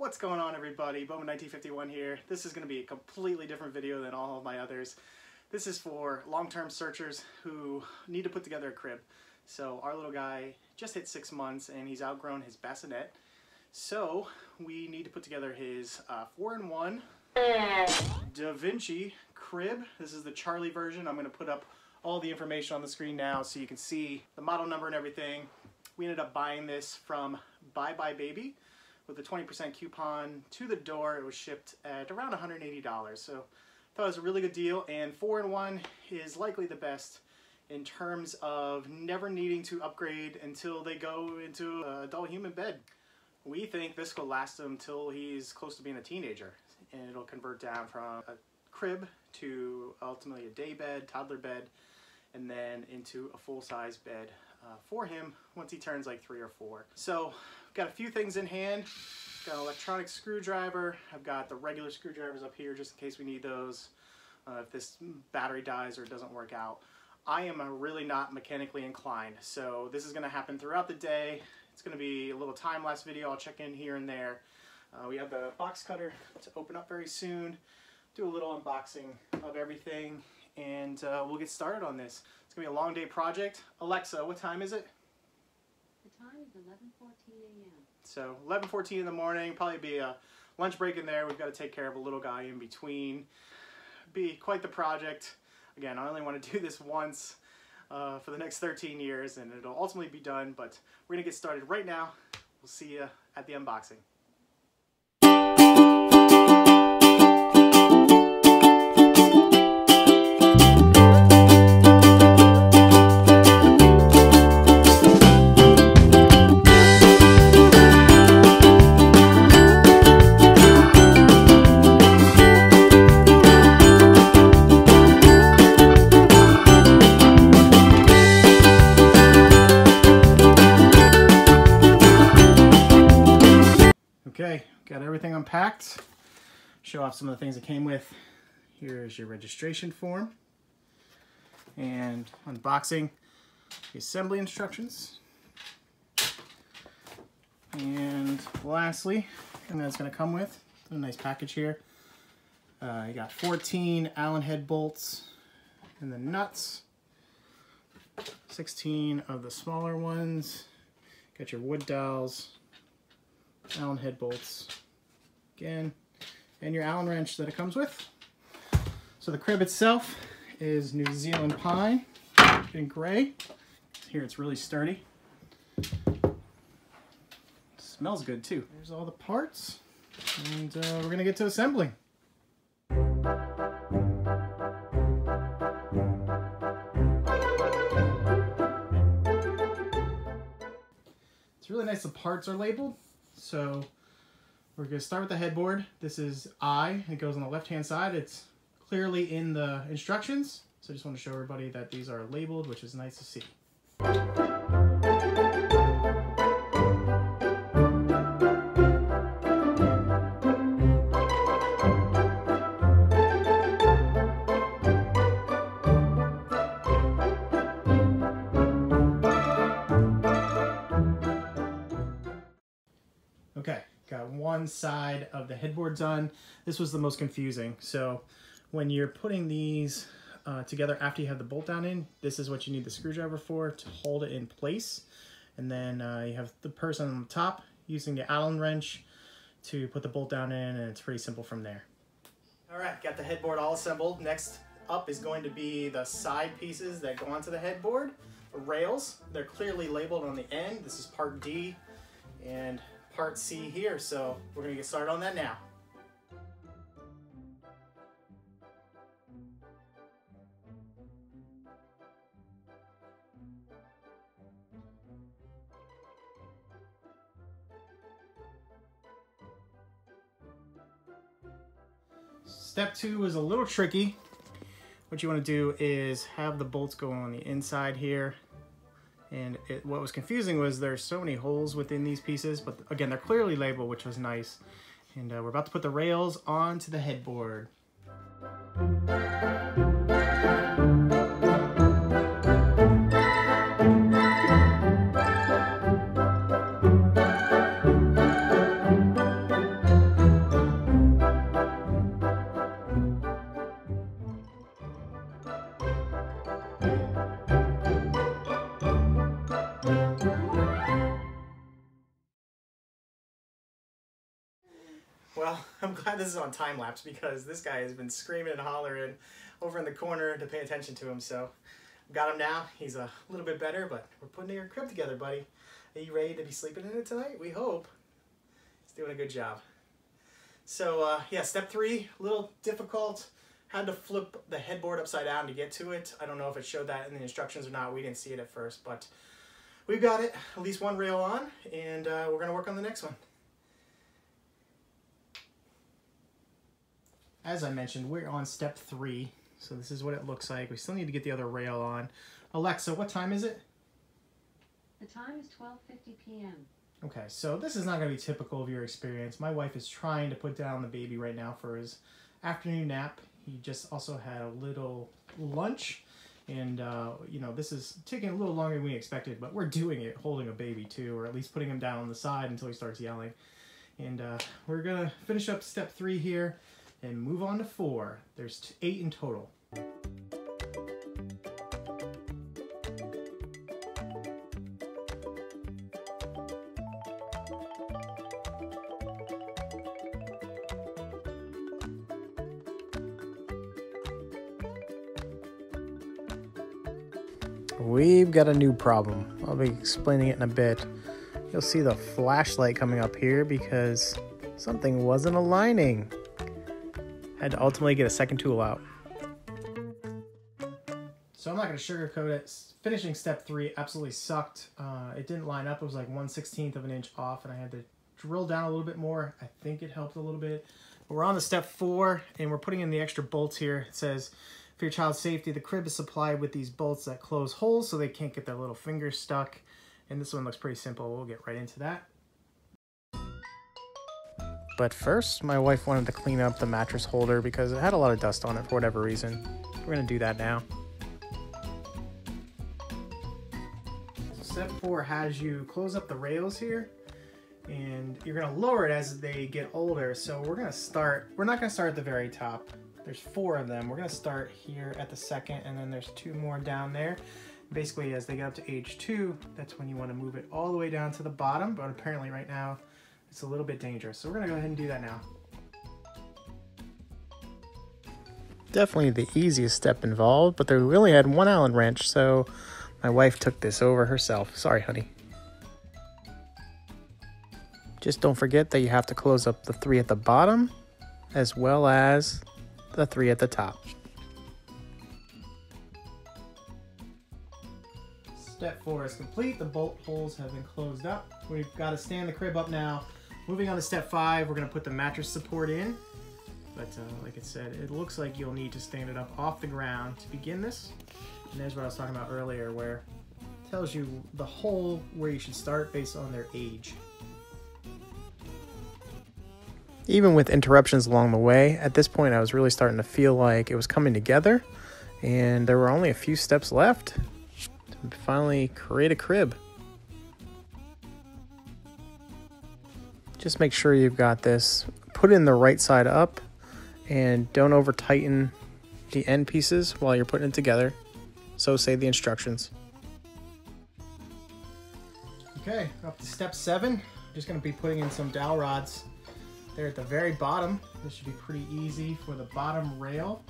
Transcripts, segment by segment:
What's going on, everybody? Bowman1951 here. This is going to be a completely different video than all of my others. This is for long-term searchers who need to put together a crib. So our little guy just hit 6 months and he's outgrown his bassinet. So we need to put together his 4-in-1 DaVinci crib. This is the Charlie version. I'm going to put up all the information on the screen now so you can see the model number and everything. We ended up buying this from Bye Bye Baby with a 20% coupon to the door. It was shipped at around $180. So I thought it was a really good deal, and 4-in-1 is likely the best in terms of never needing to upgrade until they go into an adult human bed. We think this will last him till he's close to being a teenager, and it'll convert down from a crib to ultimately a daybed, toddler bed, and then into a full-size bed for him once he turns like 3 or 4. So I've got a few things in hand. Got an electronic screwdriver. I've got the regular screwdrivers up here just in case we need those if this battery dies or doesn't work out. I am really not mechanically inclined, so this is going to happen throughout the day. It's going to be a little time-lapse video. I'll check in here and there. We have the box cutter to open up very soon, do a little unboxing of everything, and we'll get started on this. It's going to be a long day project. Alexa, what time is it? The time is 11:14 a.m. So 11:14 in the morning, probably be a lunch break in there. We've got to take care of a little guy in between. Be quite the project. Again, I only want to do this once for the next 13 years, and it'll ultimately be done, but we're going to get started right now. We'll see you at the unboxing. Okay, got everything unpacked. Show off some of the things it came with. Here's your registration form and unboxing, the assembly instructions. And lastly, and that's going to come with a nice package here. You got 14 Allen head bolts and the nuts, 16 of the smaller ones. Got your wood dowels, Allen head bolts again, and your Allen wrench that it comes with. So the crib itself is New Zealand pine in gray. Here it's really sturdy. Smells good too. There's all the parts, and we're gonna get to assembling. It's really nice the parts are labeled. So we're going to start with the headboard. This is I. It goes on the left-hand side. It's clearly in the instructions. So I just want to show everybody that these are labeled, which is nice to see. Okay, got one side of the headboard done. This was the most confusing. So when you're putting these together after you have the bolt down in, this is what you need the screwdriver for, to hold it in place. And then you have the person on the top using the Allen wrench to put the bolt down in, and it's pretty simple from there. All right, got the headboard all assembled. Next up is going to be the side pieces that go onto the headboard. The rails, they're clearly labeled on the end. This is part D and part C here, so we're going to get started on that now. Step 2 is a little tricky. What you want to do is have the bolts go on the inside here. And what was confusing was there's so many holes within these pieces, but again, they're clearly labeled, which was nice. And we're about to put the rails onto the headboard. Well, I'm glad this is on time lapse because this guy has been screaming and hollering over in the corner to pay attention to him. So got him now. He's a little bit better, but we're putting your crib together, buddy. Are you ready to be sleeping in it tonight? We hope. He's doing a good job. So yeah, step 3, a little difficult. Had to flip the headboard upside down to get to it. I don't know if it showed that in the instructions or not. We didn't see it at first, but we've got it. At least one rail on, and we're gonna work on the next one. As I mentioned, we're on step 3, so this is what it looks like. We still need to get the other rail on. Alexa, what time is it? The time is 12:50 p.m. Okay, so this is not going to be typical of your experience. My wife is trying to put down the baby right now for his afternoon nap. He just also had a little lunch, and you know, this is taking a little longer than we expected, but we're doing it holding a baby too, or at least putting him down on the side until he starts yelling. And we're going to finish up step 3 here and move on to 4. There's 8 in total. We've got a new problem. I'll be explaining it in a bit. You'll see the flashlight coming up here because something wasn't aligning. Had to ultimately get a second tool out. So I'm not going to sugarcoat it. Finishing step 3 absolutely sucked. It didn't line up. It was like 1/16 of an inch off, and I had to drill down a little bit more. I think it helped a little bit. But we're on to step 4, and we're putting in the extra bolts here. It says, for your child's safety, the crib is supplied with these bolts that close holes so they can't get their little fingers stuck. And this one looks pretty simple. We'll get right into that. But first, my wife wanted to clean up the mattress holder because it had a lot of dust on it for whatever reason. We're going to do that now. Step 4 has you close up the rails here, and you're going to lower it as they get older. So we're not going to start at the very top. There's 4 of them. We're going to start here at the second, and then there's 2 more down there. Basically, as they get up to age 2, that's when you want to move it all the way down to the bottom, but apparently right now it's a little bit dangerous. So we're going to go ahead and do that now. Definitely the easiest step involved, but we only had 1 Allen wrench, so my wife took this over herself. Sorry, honey. Just don't forget that you have to close up the 3 at the bottom as well as the 3 at the top. Step 4 is complete. The bolt holes have been closed up. We've got to stand the crib up now. Moving on to step 5, we're going to put the mattress support in. But like I said, it looks like you'll need to stand it up off the ground to begin this. And there's what I was talking about earlier, where it tells you the hole where you should start based on their age. Even with interruptions along the way, at this point I was really starting to feel like it was coming together, and there were only a few steps left to finally create a crib. Just make sure you've got this put in the right side up, and don't over tighten the end pieces while you're putting it together. So say the instructions. Okay, up to step 7. I'm just going to be putting in some dowel rods there at the very bottom. This should be pretty easy for the bottom rail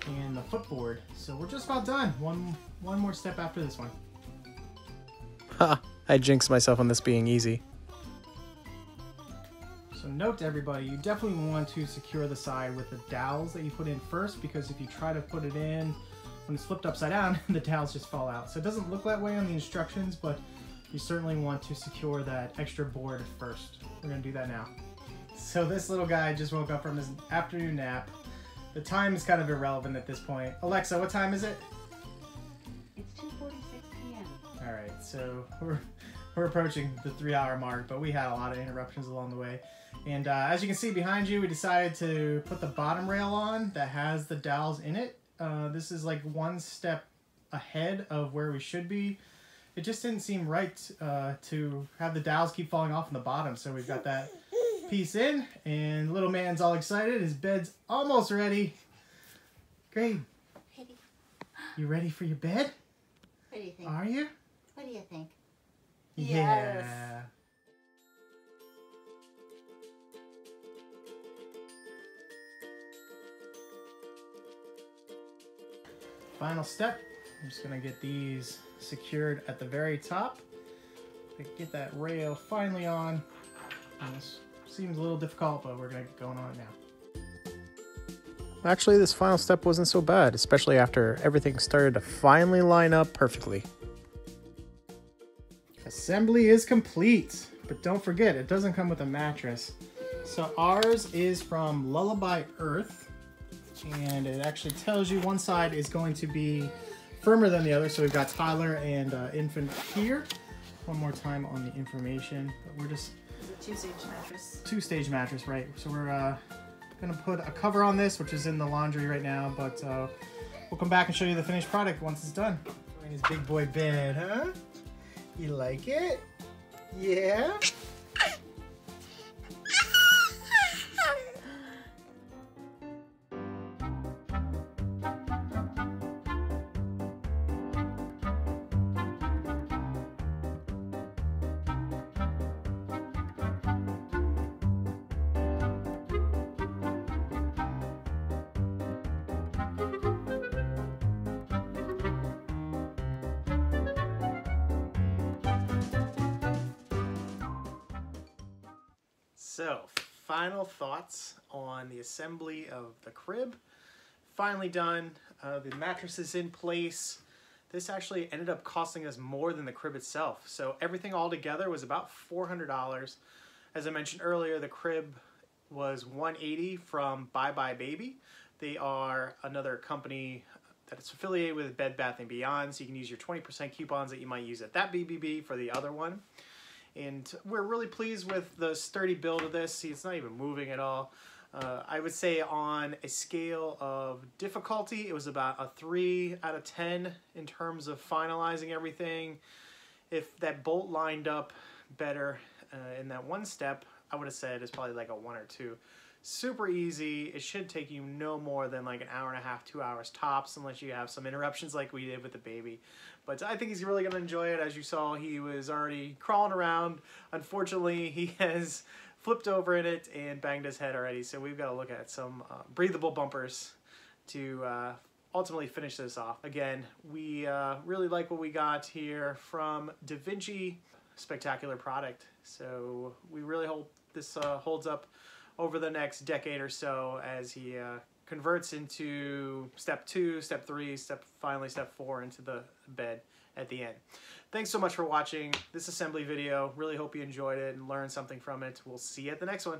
and the footboard. So we're just about done. One more step after this one. Ha! I jinxed myself on this being easy. So note to everybody, you definitely want to secure the side with the dowels that you put in first, because if you try to put it in when it's flipped upside down, the dowels just fall out. So it doesn't look that way on the instructions, but you certainly want to secure that extra board first. We're going to do that now. So this little guy just woke up from his afternoon nap. The time is kind of irrelevant at this point. Alexa, what time is it? It's 2:46 p.m. All right, so we're approaching the 3-hour mark, but we had a lot of interruptions along the way. And as you can see behind you, we decided to put the bottom rail on that has the dowels in it. This is like 1 step ahead of where we should be. It just didn't seem right to have the dowels keep falling off on the bottom, so we've got that piece in, and little man's all excited. His bed's almost ready. Great. Ready. You ready for your bed? What do you think? Are you? What do you think? Yeah. Yes. final step. I'm just gonna get these secured at the very top. Get that rail finally on. And this seems a little difficult, but we're gonna get going on it now. Actually, this final step wasn't so bad, especially after everything started to finally line up perfectly. Assembly is complete, but don't forget, it doesn't come with a mattress. So ours is from Lullaby Earth, and it actually tells you one side is going to be firmer than the other. So we've got toddler and infant here. One more time on the information, but we're just... It's a two-stage mattress. Two-stage mattress, right. So we're gonna put a cover on this, which is in the laundry right now, but we'll come back and show you the finished product once it's done. His big boy bed, huh? You like it? Yeah? So, final thoughts on the assembly of the crib. Finally done. The mattress is in place. This actually ended up costing us more than the crib itself. So everything all together was about $400. As I mentioned earlier, the crib was $180 from Bye Bye Baby. They are another company that is affiliated with Bed Bath & Beyond, so you can use your 20% coupons that you might use at that BBB for the other one. And we're really pleased with the sturdy build of this. See, it's not even moving at all. I would say on a scale of difficulty, it was about a 3 out of 10 in terms of finalizing everything. If that bolt lined up better in that one step, I would have said it's probably like a 1 or 2. Super easy. It should take you no more than like an hour and a half, 2 hours tops, unless you have some interruptions like we did with the baby. But I think he's really going to enjoy it. As you saw, he was already crawling around. Unfortunately, he has flipped over in it and banged his head already. So we've got to look at some breathable bumpers to ultimately finish this off. Again, we really like what we got here from DaVinci. Spectacular product. So we really hope this holds up over the next decade or so as he converts into step 2, step 3, finally step 4 into the bed at the end. Thanks so much for watching this assembly video. Really hope you enjoyed it and learned something from it. We'll see you at the next one.